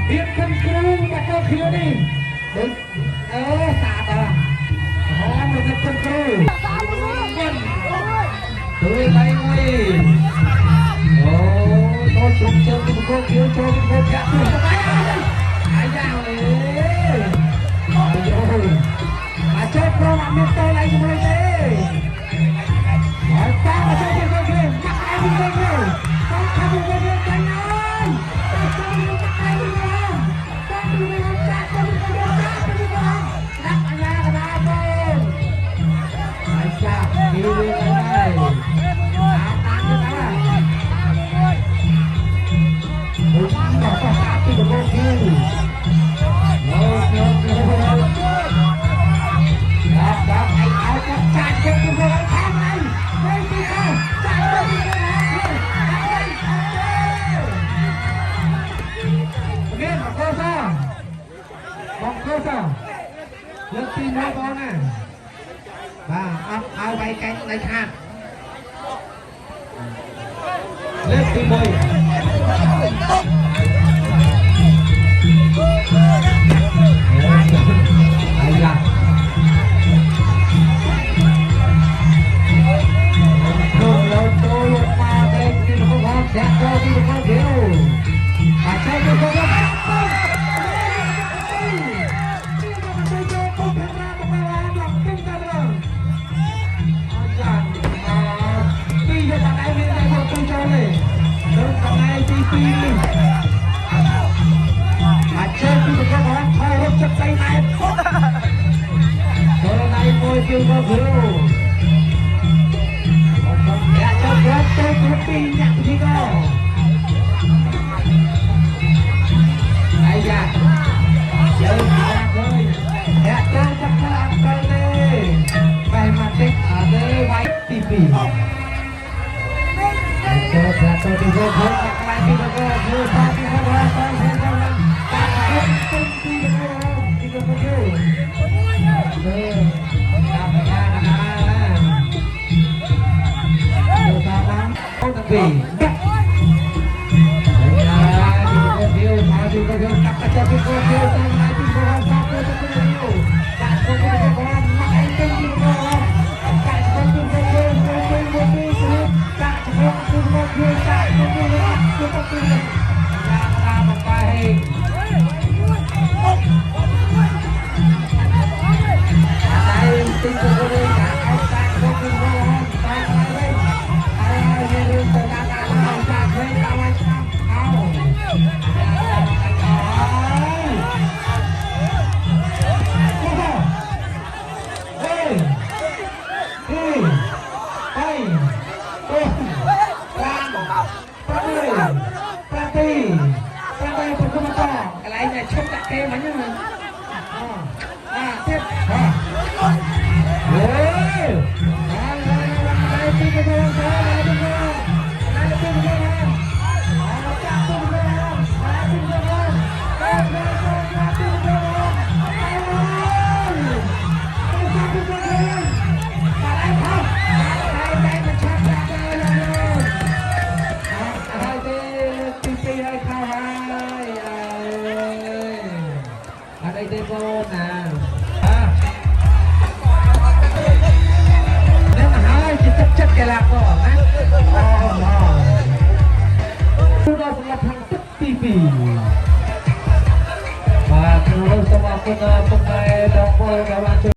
រៀបចំគ្រូមកចូលគ្នានេះសាតហោមករៀបចំគ្រូជួយដៃមួយអូចូលជុំជើងមកចូលគ្នាចូលមកចាក់ជួយអាយ៉ាអើយមកចូលប្រមមានតឡៃជាមួយទេហើយតាមកចូលគ្នាមកឲ្យវិញទៅខាងវិញទៅចាញ់ហើយលើកទី1បងណាបាទអត់ឲ្យវាយកាច់ដៃខាត់លើកទី1អាយ៉ាចូលលោកចូលមកតែទីរបស់ចាក់ចូលទីរបស់គេអាចចូលទៅ Hãy subscribe cho kênh Ghiền Mì Gõ để